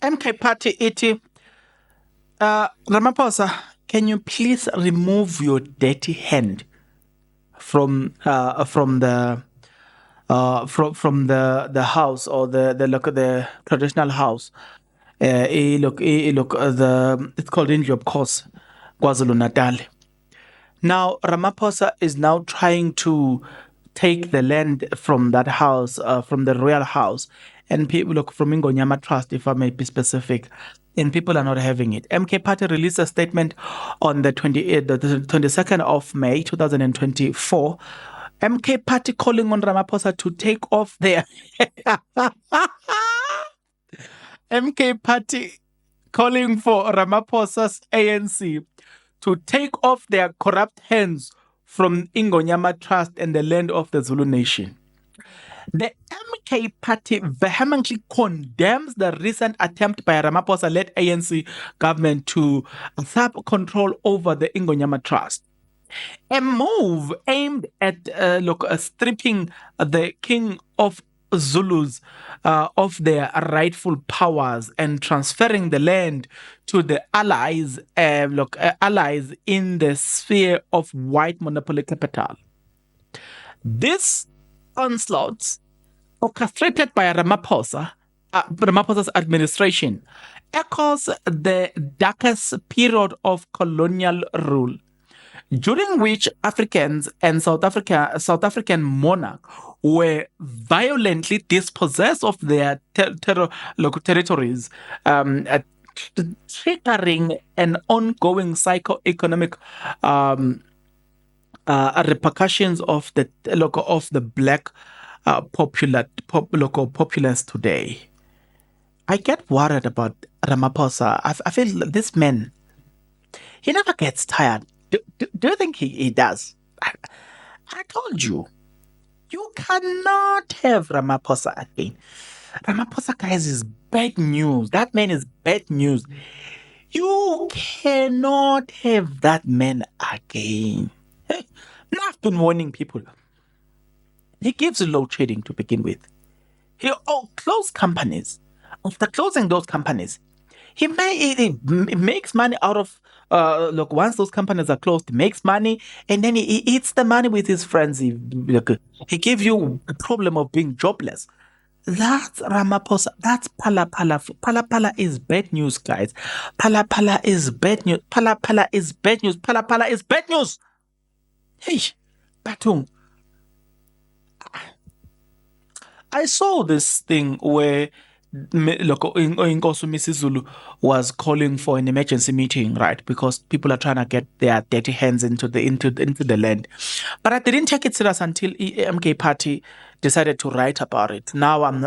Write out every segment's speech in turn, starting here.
MK Party iti Ramaphosa, can you please remove your dirty hand from the house, or the traditional house? It's called Indlu, of course, KwaZulu Natal. Now Ramaphosa is now trying to take the land from that house, from the royal house, and people look from Ingonyama Trust, if I may be specific, and people are not having it. MK Party released a statement on the 22nd of May 2024. MK Party calling on Ramaphosa to take off their MK Party calling for Ramaphosa's ANC to take off their corrupt hands from Ingonyama Trust and the land of the Zulu Nation. The MK Party vehemently condemns the recent attempt by Ramaphosa-led ANC government to usurp control over the Ingonyama Trust. A move aimed at stripping the king of Zulus of their rightful powers and transferring the land to the allies in the sphere of white monopoly capital. This onslaught, orchestrated by Ramaphosa's administration, echoes the darkest period of colonial rule, during which Africans and South African monarchs were violently dispossessed of their territories, triggering an ongoing psycho-economic repercussions of the black populace today. I get worried about Ramaphosa. I feel this man, he never gets tired. Do you think he does? I told you, you cannot have Ramaphosa again. Ramaphosa, guys, is bad news. That man is bad news. You cannot have that man again. Now, I've been warning people. He gives load shedding to begin with. He closed companies. After closing those companies, he makes money out of once those companies are closed, he makes money, and then he eats the money with his friends. He gives you the problem of being jobless. That's Ramaphosa. That's Pala Pala. Pala Pala is bad news, guys. Pala Pala is bad news. Pala Pala is bad news. Pala Pala is bad news. Hey, Batung. I saw this thing where Inkosi Misizulu was calling for an emergency meeting, right? Because people are trying to get their dirty hands into the land. But I didn't take it serious until MK Party decided to write about it. Now I'm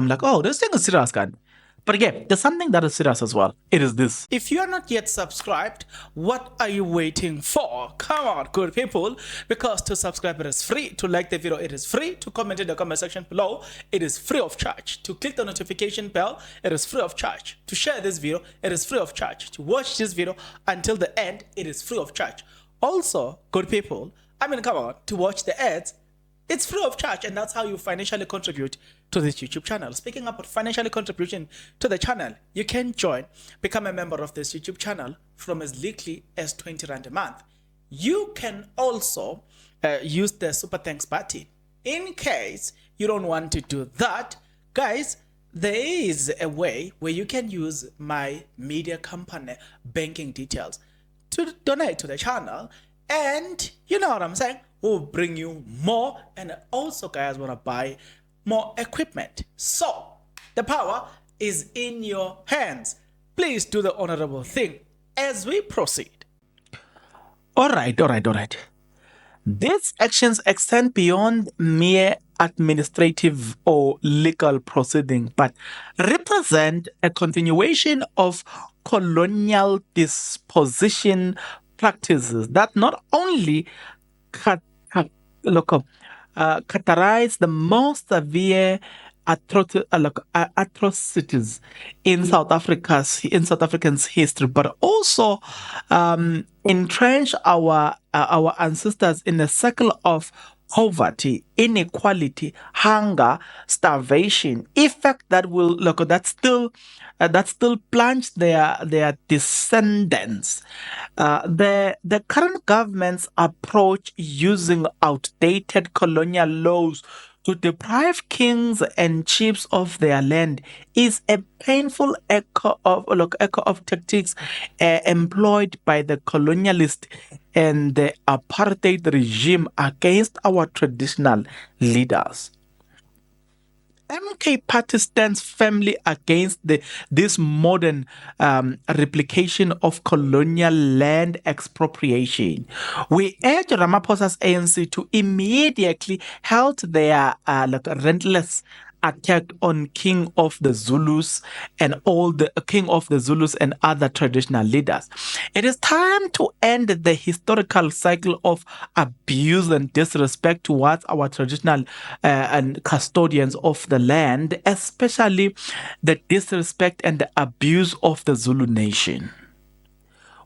like, oh, this thing is serious, guys. But again, there's something that is serious as well. It is this. If you are not yet subscribed, what are you waiting for? Come on, good people. Because to subscribe, it is free. To like the video, it is free. To comment in the comment section below, it is free of charge. To click the notification bell, it is free of charge. To share this video, it is free of charge. To watch this video until the end, it is free of charge. Also, good people, come on, to watch the ads, it's free of charge, and that's how you financially contribute to this YouTube channel. Speaking about financially contribution to the channel, you can become a member of this YouTube channel from as little as 20 Rand a month. You can also use the Super Thanks button. In case you don't want to do that, guys, there is a way where you can use my media company banking details to donate to the channel, and you know what I'm saying, we'll bring you more, and also, guys, want to buy more equipment. So the power is in your hands. Please do the honorable thing as we proceed. All right. These actions extend beyond mere administrative or legal proceeding, but represent a continuation of colonial disposition practices that not only characterize the most severe atrocities in South African's history, but also entrench our ancestors in a cycle of poverty, inequality, hunger, starvation, effect that will look that still plunge their descendants. The current government's approach using outdated colonial laws to deprive kings and chiefs of their land is a painful echo of tactics employed by the colonialist and the apartheid regime against our traditional leaders. MK Party stands firmly against this modern replication of colonial land expropriation. We urge Ramaphosa's ANC to immediately halt their relentless attack on King of the Zulus and other traditional leaders. It is time to end the historical cycle of abuse and disrespect towards our traditional and custodians of the land, especially the disrespect and the abuse of the Zulu nation.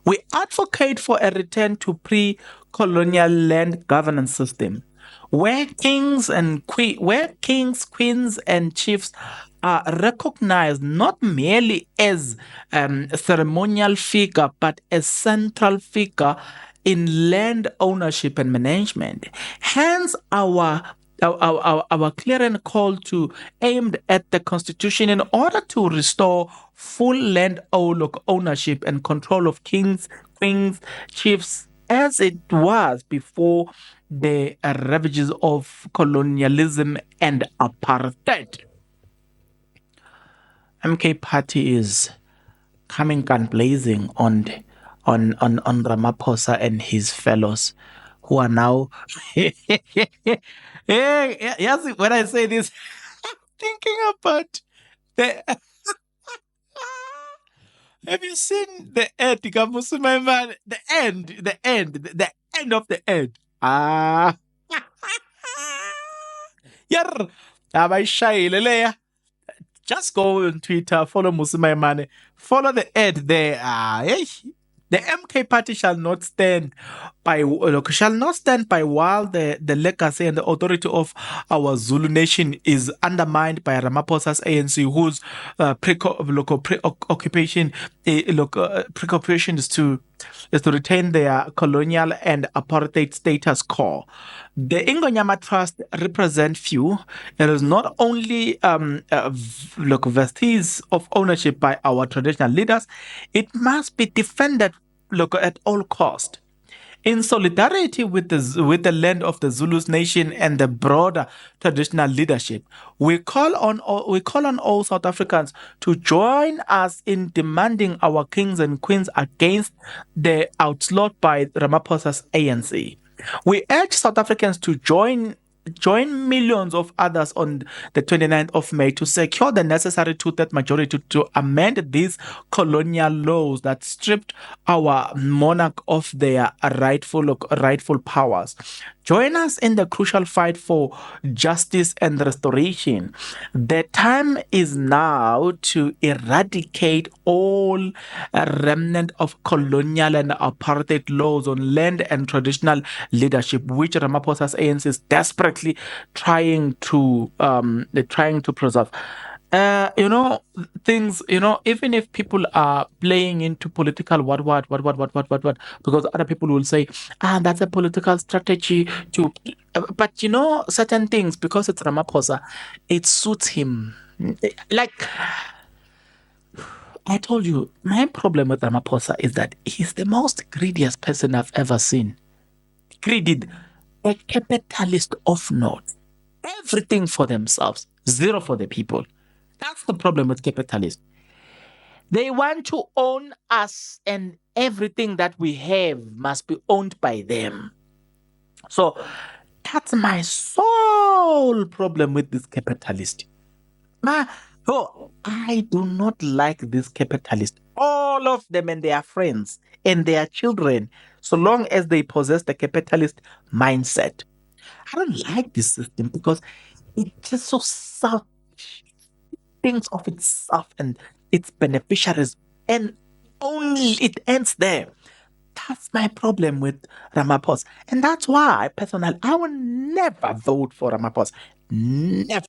We advocate for a return to pre-colonial land governance system where kings, queens, and chiefs are recognized not merely as a ceremonial figure but as central figure in land ownership and management. Hence, our clear call to aimed at the constitution in order to restore full land ownership and control of kings, queens, chiefs as it was before the ravages of colonialism and apartheid. MK Party is coming gun blazing on Ramaphosa and his fellows who are now yes, when I say this, I'm thinking about the have you seen the end? My man, the end of the end. Ah, yeah, abayishayile leya. Just go on Twitter, follow Musumaimane, follow the ad there. The MK Party shall not stand by while the legacy and the authority of our Zulu nation is undermined by Ramaphosa's ANC, whose preoccupation is to retain their colonial and apartheid status quo. The Ingonyama Trust represent few. It is not only vestige of ownership by our traditional leaders. It must be defended at all cost. In solidarity with the land of the Zulus nation and the broader traditional leadership, we call on all South Africans to join us in demanding our kings and queens against the outlawed by Ramaphosa's ANC. We urge South Africans to join millions of others on the 29th of May to secure the necessary two-thirds majority to amend these colonial laws that stripped our monarch of their rightful powers. Join us in the crucial fight for justice and restoration. The time is now to eradicate all remnant of colonial and apartheid laws on land and traditional leadership, which Ramaphosa's ANC is desperately trying to preserve. Things, even if people are playing into political what, because other people will say, that's a political strategy to, but certain things, because it's Ramaphosa, it suits him. Like, I told you, my problem with Ramaphosa is that he's the most greediest person I've ever seen. Greedy, a capitalist of note. Everything for themselves, zero for the people. That's the problem with capitalists. They want to own us, and everything that we have must be owned by them. So that's my sole problem with this capitalist. I do not like this capitalist. All of them and their friends and their children, so long as they possess the capitalist mindset. I don't like this system because it just so selfish. Thinks of itself and its beneficiaries, and only it ends there. That's my problem with Ramaphosa. And that's why, personally, I will never vote for Ramaphosa. Never.